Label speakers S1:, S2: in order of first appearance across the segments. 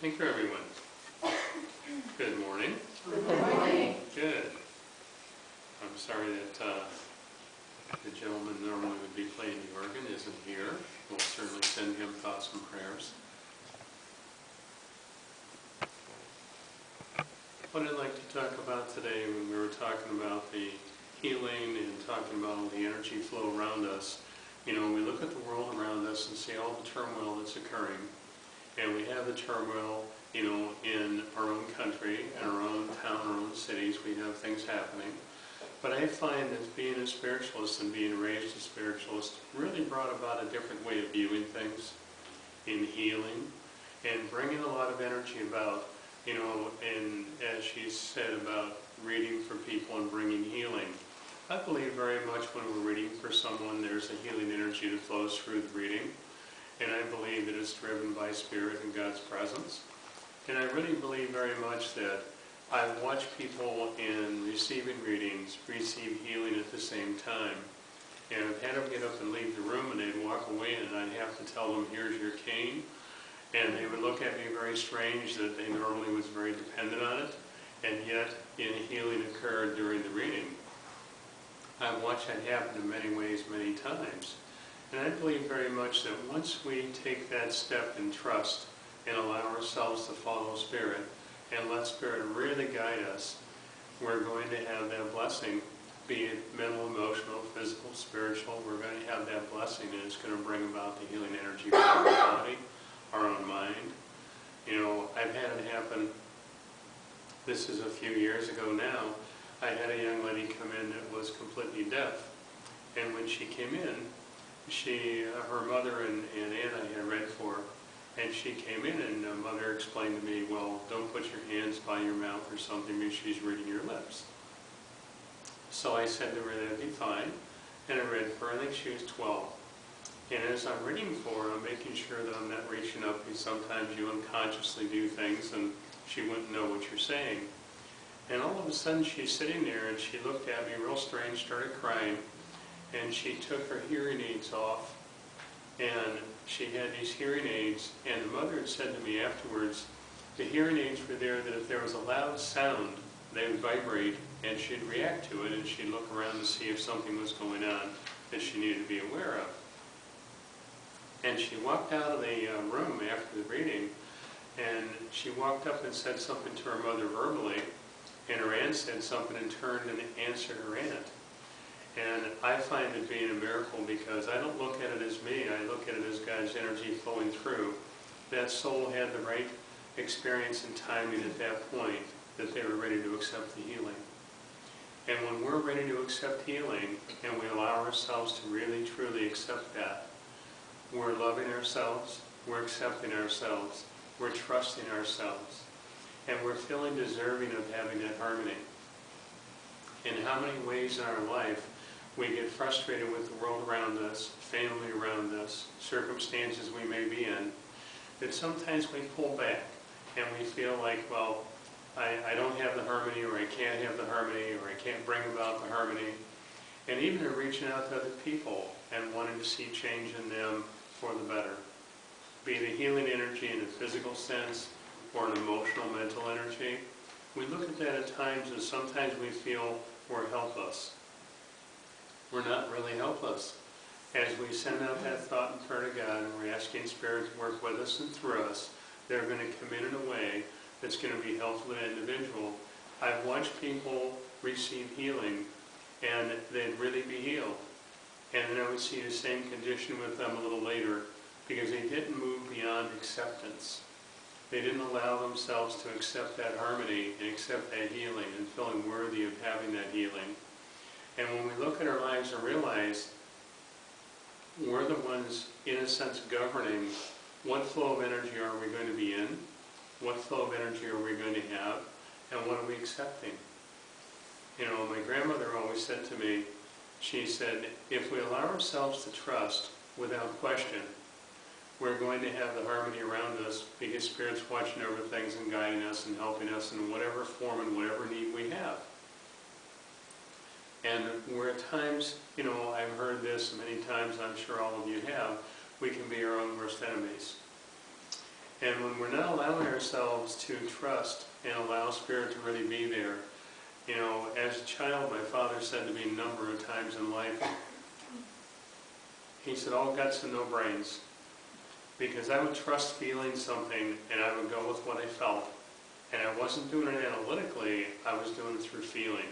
S1: Thank you, everyone. Good morning.
S2: Good morning.
S1: Good. I'm sorry that the gentleman normally would be playing the organ isn't here. We'll certainly send him thoughts and prayers. What I'd like to talk about today, when we were talking about the healing and talking about all the energy flow around us, you know, we look at the world around us and see all the turmoil that's occurring. And we have the turmoil, you know, in our own country, in our own town, our own cities. We have things happening. But I find that being a spiritualist and being raised a spiritualist really brought about a different way of viewing things in healing and bringing a lot of energy about, you know, and as she said about reading for people and bringing healing. I believe very much when we're reading for someone, there's a healing energy that flows through the reading. And I believe that it's driven by Spirit and God's presence. And I really believe very much that I watch people in receiving readings receive healing at the same time. And I've had them get up and leave the room, and they'd walk away, and I'd have to tell them, here's your Kehn. And they would look at me very strange that they normally was very dependent on it, and yet healing occurred during the reading. I've watched that happen in many ways, many times. And I believe very much that once we take that step in trust and allow ourselves to follow Spirit and let Spirit really guide us, we're going to have that blessing, be it mental, emotional, physical, spiritual. We're going to have that blessing, and it's going to bring about the healing energy for our body, our own mind. You know, I've had it happen, this is a few years ago now. I had a young lady come in that was completely deaf, and when she came in, her mother and aunt I had read for her, and she came in and mother explained to me, well, don't put your hands by your mouth or something because she's reading your lips. So I said to her, that'd be fine, and I read for her. I think she was 12. And as I'm reading for her, I'm making sure that I'm not reaching up, because sometimes you unconsciously do things and she wouldn't know what you're saying. And all of a sudden she's sitting there and she looked at me real strange, started crying. And she took her hearing aids off, and she had these hearing aids, and the mother had said to me afterwards, the hearing aids were there that if there was a loud sound, they would vibrate, and she'd react to it, and she'd look around to see if something was going on that she needed to be aware of. And she walked out of the room after the reading, and she walked up and said something to her mother verbally, and her aunt said something and turned and answered her aunt. And I find it being a miracle because I don't look at it as me, I look at it as God's energy flowing through. That soul had the right experience and timing at that point that they were ready to accept the healing. And when we're ready to accept healing and we allow ourselves to really truly accept that, we're loving ourselves, we're accepting ourselves, we're trusting ourselves, and we're feeling deserving of having that harmony. In how many ways in our life we get frustrated with the world around us, family around us, circumstances we may be in, that sometimes we pull back and we feel like, well, I don't have the harmony, or I can't have the harmony, or I can't bring about the harmony. And even in reaching out to other people and wanting to see change in them for the better. Be it a healing energy in a physical sense or an emotional, mental energy. We look at that at times and sometimes we feel we're helpless. We're not really helpless. As we send out that thought and prayer to God, and we're asking Spirit to work with us and through us, they're going to come in a way that's going to be helpful to the individual. I've watched people receive healing, and they'd really be healed. And then I would see the same condition with them a little later, because they didn't move beyond acceptance. They didn't allow themselves to accept that harmony and accept that healing and feeling worthy of having that healing. And when we look at our lives and realize we're the ones, in a sense, governing what flow of energy are we going to be in, what flow of energy are we going to have, and what are we accepting. You know, my grandmother always said to me, she said, if we allow ourselves to trust without question, we're going to have the harmony around us because Spirit's watching over things and guiding us and helping us in whatever form and whatever need we have. And where at times, you know, I've heard this many times, I'm sure all of you have, we can be our own worst enemies. And when we're not allowing ourselves to trust and allow Spirit to really be there, you know, as a child, my father said to me a number of times in life, he said, all guts and no brains. Because I would trust feeling something and I would go with what I felt. And I wasn't doing it analytically, I was doing it through feeling.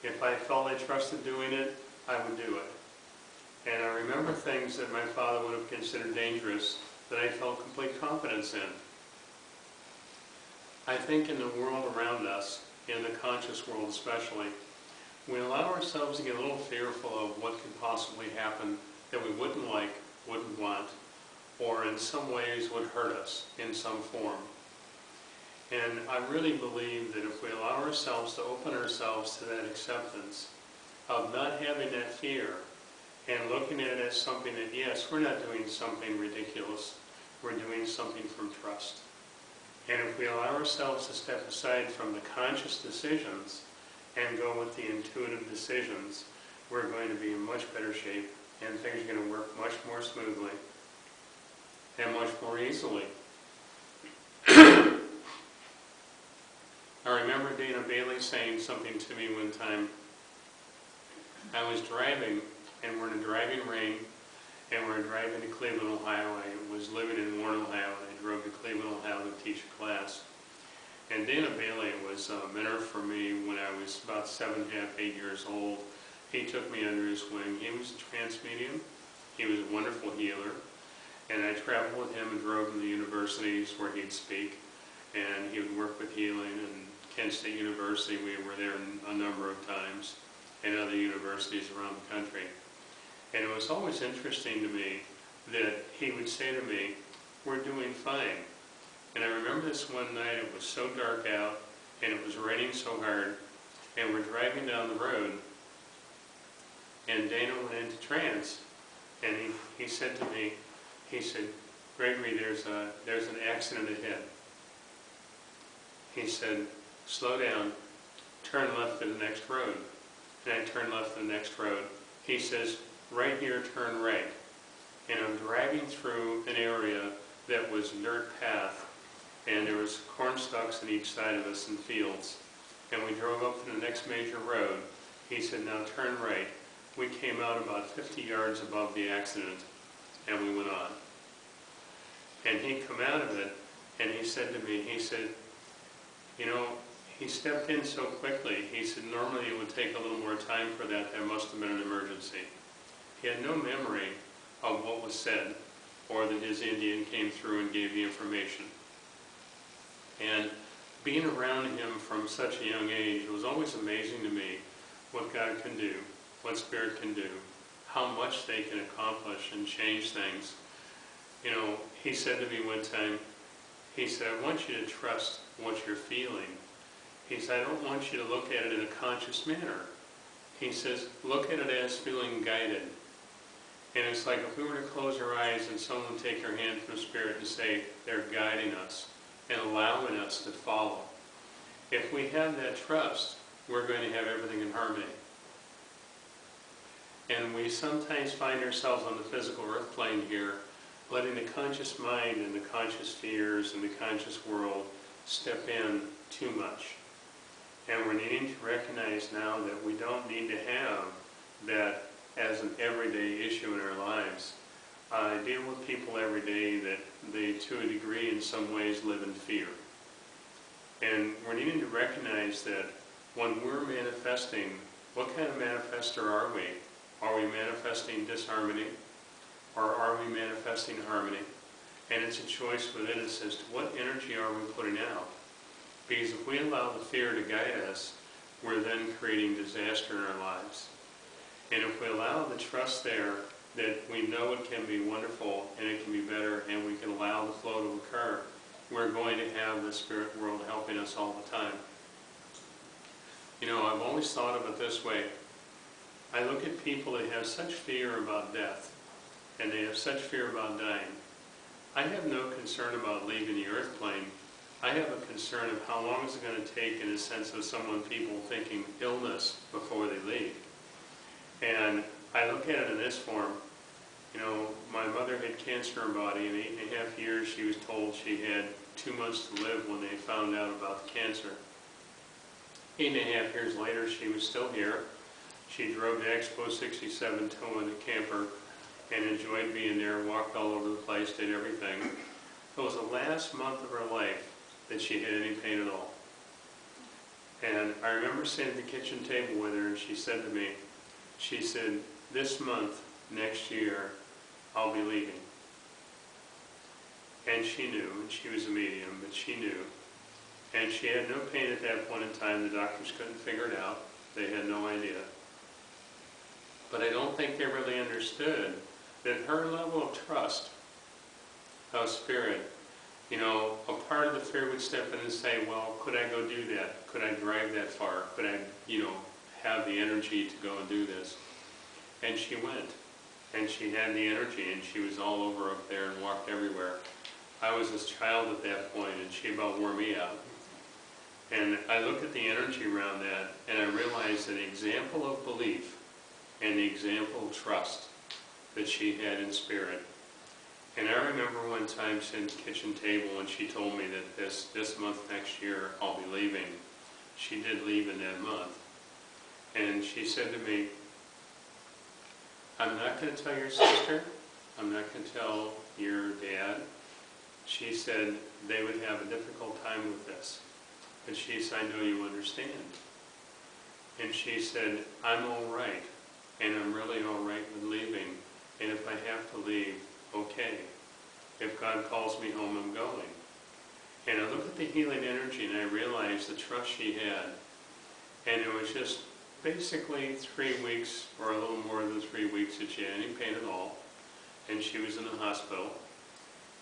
S1: If I felt I trusted doing it, I would do it. And I remember things that my father would have considered dangerous that I felt complete confidence in. I think in the world around us, in the conscious world especially, we allow ourselves to get a little fearful of what could possibly happen that we wouldn't like, wouldn't want, or in some ways would hurt us in some form. And I really believe that if we allow ourselves to open ourselves to that acceptance of not having that fear and looking at it as something that, yes, we're not doing something ridiculous, we're doing something from trust. And if we allow ourselves to step aside from the conscious decisions and go with the intuitive decisions, we're going to be in much better shape and things are going to work much more smoothly and much more easily. I remember Dana Bailey saying something to me one time. I was driving, and we're in a driving rain, and we're driving to Cleveland, Ohio. I was living in Warren, Ohio, and I drove to Cleveland, Ohio to teach a class. And Dana Bailey was a mentor for me when I was about 7.5, 8 years old. He took me under his wing. He was a trance medium. He was a wonderful healer. And I traveled with him and drove him to universities where he'd speak. And he would work with healing. And Kent State University, we were there a number of times, and other universities around the country. And it was always interesting to me that he would say to me, we're doing fine. And I remember this one night, it was so dark out, and it was raining so hard, and we're driving down the road, and Dana went into trance, and he said to me, he said, Gregory, there's an accident ahead. He said, slow down, turn left to the next road. And I turned left to the next road. He says, right here, turn right. And I'm driving through an area that was a dirt path, and there was corn stalks on each side of us and fields. And we drove up to the next major road. He said, now turn right. We came out about 50 yards above the accident, and we went on. And he'd come out of it, and he said to me, he said, you know, he stepped in so quickly. He said, normally it would take a little more time for that. There must have been an emergency. He had no memory of what was said, or that his Indian came through and gave the information. And being around him from such a young age, it was always amazing to me what God can do, what Spirit can do, how much they can accomplish and change things. You know, he said to me one time, he said, I want you to trust what you're feeling. He said, I don't want you to look at it in a conscious manner. He says, look at it as feeling guided. And it's like if we were to close our eyes and someone would take our hand from Spirit and say, they're guiding us and allowing us to follow. If we have that trust, we're going to have everything in harmony. And we sometimes find ourselves on the physical earth plane here, letting the conscious mind and the conscious fears and the conscious world step in too much. And we're needing to recognize now that we don't need to have that as an everyday issue in our lives. I deal with people every day that they, to a degree, in some ways, live in fear. And we're needing to recognize that when we're manifesting, what kind of manifester are we? Are we manifesting disharmony? Or are we manifesting harmony? And it's a choice within us as to what energy are we putting out. Because if we allow the fear to guide us, we're then creating disaster in our lives. And if we allow the trust there that we know it can be wonderful and it can be better and we can allow the flow to occur, we're going to have the spirit world helping us all the time. You know, I've always thought of it this way. I look at people that have such fear about death and they have such fear about dying. I have no concern about leaving the earth plane. I have a concern of how long is it going to take in a sense of people thinking illness before they leave. And I look at it in this form. You know, my mother had cancer in her body. In 8.5 years, she was told she had 2 months to live when they found out about the cancer. 8.5 years later, she was still here. She drove to Expo 67 towing a camper and enjoyed being there, walked all over the place, did everything. It was the last month of her life that she had any pain at all. And I remember sitting at the kitchen table with her, and she said to me, she said, "This month, next year, I'll be leaving." And she knew, and she was a medium, but she knew. And she had no pain at that point in time. The doctors couldn't figure it out. They had no idea. But I don't think they really understood that her level of trust of spirit, you know, a part of the fear would step in and say, well, could I go do that? Could I drive that far? Could I, you know, have the energy to go and do this? And she went. And she had the energy, and she was all over up there and walked everywhere. I was this child at that point, and she about wore me out. And I look at the energy around that, and I realize that the example of belief and the example of trust that she had in spirit. And I remember one time sitting at the kitchen table when she told me that this month next year I'll be leaving. She did leave in that month. And she said to me, "I'm not going to tell your sister. I'm not going to tell your dad." She said they would have a difficult time with this. But she said, "I know you understand." And she said, "I'm all right. And I'm really all right with leaving. And if I have to leave, okay. If God calls me home, I'm going." And I look at the healing energy and I realize the trust she had. And it was just basically 3 weeks, or a little more than 3 weeks, that she had any pain at all. And she was in the hospital.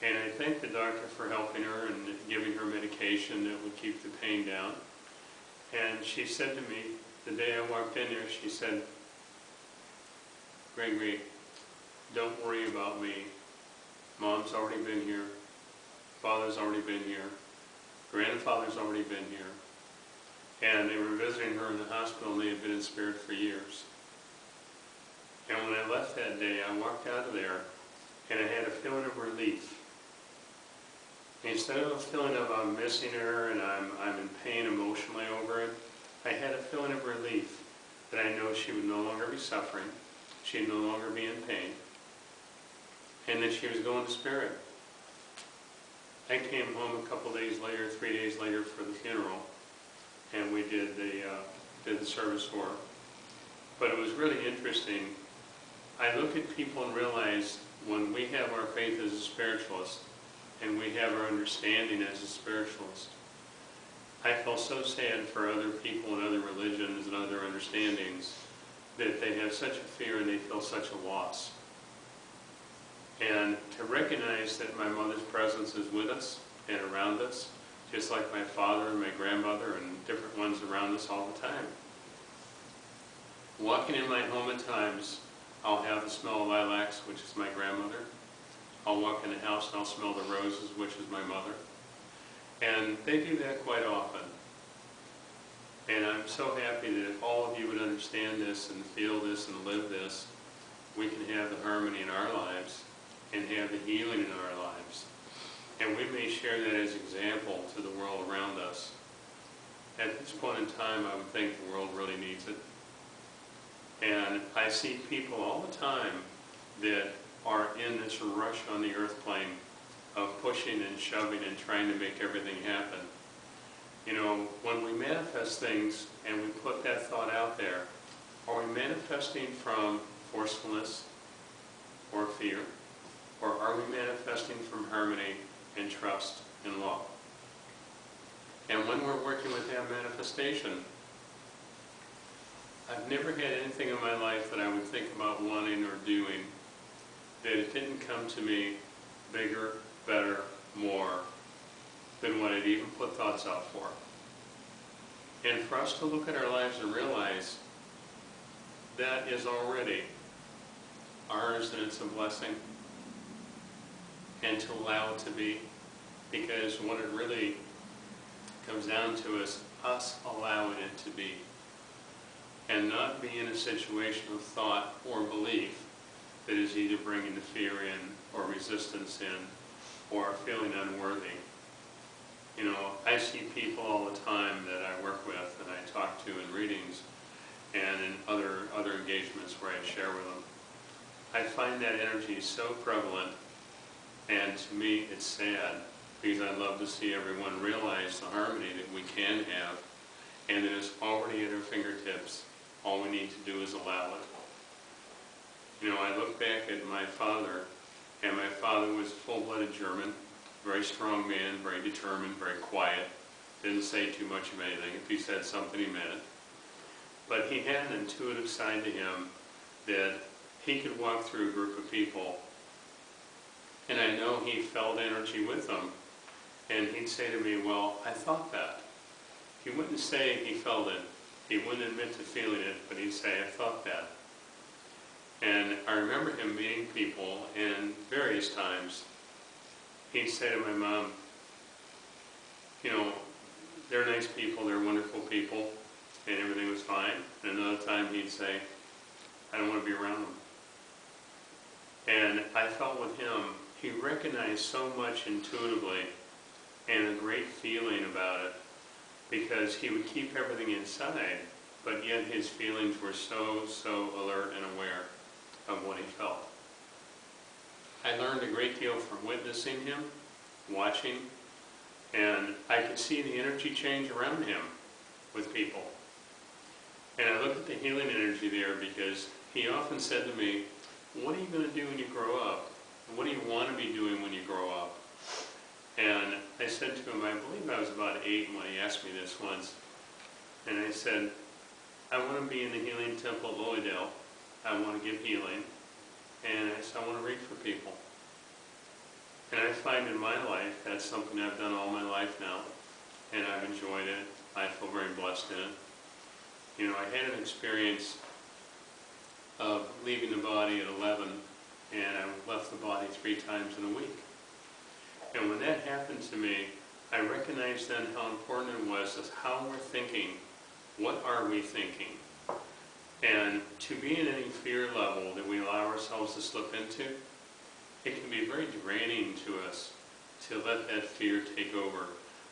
S1: And I thank the doctor for helping her and giving her medication that would keep the pain down. And she said to me, the day I walked in there, she said, "Gregory, don't worry about me. Mom's already been here. Father's already been here. Grandfather's already been here." And they were visiting her in the hospital, and they had been in spirit for years. And when I left that day, I walked out of there, and I had a feeling of relief. Instead of a feeling of I'm missing her and I'm in pain emotionally over it, I had a feeling of relief that I know she would no longer be suffering, she'd no longer be in pain, and that she was going to spirit. I came home a couple days later, 3 days later, for the funeral, and we did the service for her. But it was really interesting. I look at people and realize when we have our faith as a spiritualist, and we have our understanding as a spiritualist, I feel so sad for other people and other religions and other understandings that they have such a fear and they feel such a loss. And to recognize that my mother's presence is with us and around us, just like my father and my grandmother and different ones around us all the time. Walking in my home at times, I'll have the smell of lilacs, which is my grandmother. I'll walk in the house and I'll smell the roses, which is my mother. And they do that quite often. And I'm so happy that if all of you would understand this and feel this and live this, we can have the harmony in our lives and have the healing in our lives. And we may share that as example to the world around us. At this point in time, I would think the world really needs it. And I see people all the time that are in this rush on the earth plane of pushing and shoving and trying to make everything happen. You know, when we manifest things and we put that thought out there, are we manifesting from forcefulness or fear? Or are we manifesting from harmony and trust and love? And when we're working with that manifestation, I've never had anything in my life that I would think about wanting or doing that it didn't come to me bigger, better, more than what I'd even put thoughts out for. And for us to look at our lives and realize that is already ours and it's a blessing, and to allow it to be, because what it really comes down to is us allowing it to be, and not be in a situation of thought or belief that is either bringing the fear in or resistance in or feeling unworthy. You know, I see people all the time that I work with and I talk to in readings and in other engagements where I share with them. I find that energy so prevalent, and to me it's sad, because I love to see everyone realize the harmony that we can have, and that it's already at our fingertips. All we need to do is allow it. You know, I look back at my father, and my father was full-blooded German, very strong man, very determined, very quiet, didn't say too much of anything. If he said something, he meant it. But he had an intuitive side to him that he could walk through a group of people, and I know he felt energy with them, and he'd say to me, well, I thought that. He wouldn't say he felt it. He wouldn't admit to feeling it, but he'd say, I thought that. And I remember him meeting people, and various times, he'd say to my mom, you know, they're nice people, they're wonderful people, and everything was fine. And another time he'd say, I don't want to be around them. And I felt with him, he recognized so much intuitively and a great feeling about it, because he would keep everything inside, but yet his feelings were so alert and aware of what he felt. I learned a great deal from witnessing him, watching, and I could see the energy change around him with people. And I look at the healing energy there, because he often said to me, what are you going to do when you grow up? What do you want to be doing when you grow up? And I said to him, I believe I was about 8 when he asked me this once, and I said, I want to be in the healing temple at Lilydale. I want to give healing, and I said, I want to read for people. And I find in my life that's something I've done all my life now, and I've enjoyed it. I feel very blessed in it. You know, I had an experience of leaving the body at 11, and I left the body 3 times in a week. And when that happened to me, I recognized then how important it was as how we're thinking. What are we thinking? And to be in any fear level that we allow ourselves to slip into, it can be very draining to us to let that fear take over,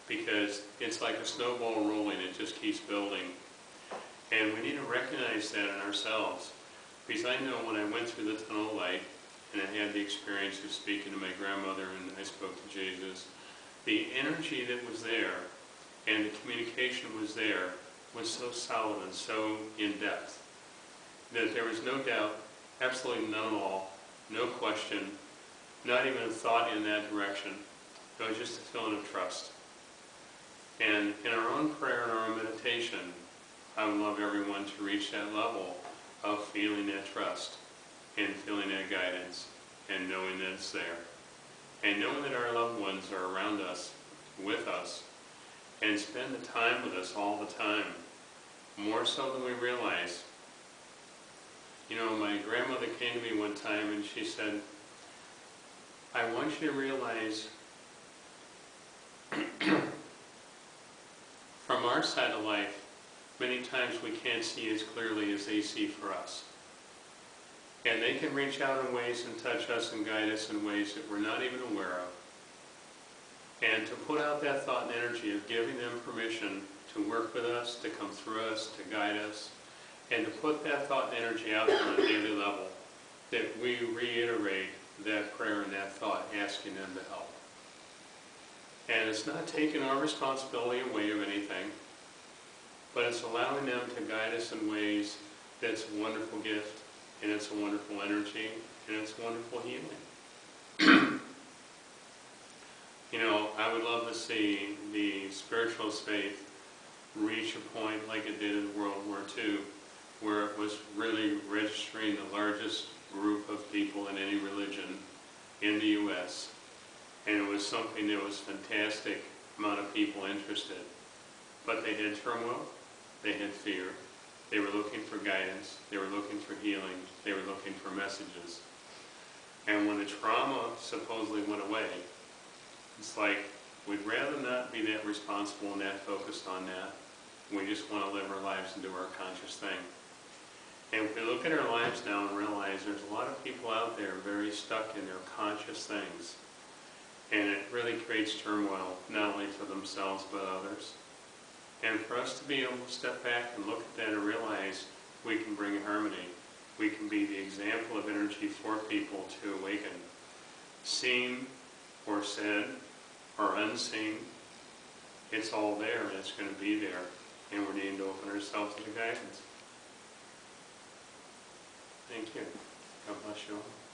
S1: because it's like a snowball rolling, it just keeps building. And we need to recognize that in ourselves, because I know when I went through the tunnel of light, and I had the experience of speaking to my grandmother, and I spoke to Jesus, the energy that was there and the communication was there was so solid and so in depth that there was no doubt, absolutely none at all, no question, not even a thought in that direction. It was just a feeling of trust. And in our own prayer and our own meditation, I would love everyone to reach that level of feeling that trust and feeling that guidance and knowing that it's there. And knowing that our loved ones are around us, with us, and spend the time with us all the time, more so than we realize. You know, my grandmother came to me one time and she said, I want you to realize from our side of life, many times we can't see as clearly as they see for us. And they can reach out in ways and touch us and guide us in ways that we're not even aware of. And to put out that thought and energy of giving them permission to work with us, to come through us, to guide us, and to put that thought and energy out there on a daily level, that we reiterate that prayer and that thought, asking them to help. And it's not taking our responsibility away of anything, but it's allowing them to guide us in ways that's a wonderful gift, and it's a wonderful energy, and it's wonderful healing. You know, I would love to see the spiritual faith reach a point like it did in World War II, where it was really registering the largest group of people in any religion in the U.S. And it was something that was fantastic amount of people interested. But they had turmoil, they had fear, they were looking for guidance, they were looking for healing, they were looking for messages. And when the trauma supposedly went away, it's like, we'd rather not be that responsible and that focused on that. We just want to live our lives and do our conscious thing. And if we look at our lives now and realize there's a lot of people out there very stuck in their conscious things, and it really creates turmoil, not only for themselves but others. And for us to be able to step back and look at that and realize we can bring harmony, we can be the example of energy for people to awaken. Seen or said or unseen, it's all there and it's going to be there, and we're needing to open ourselves to the guidance. Thank you. God bless you all.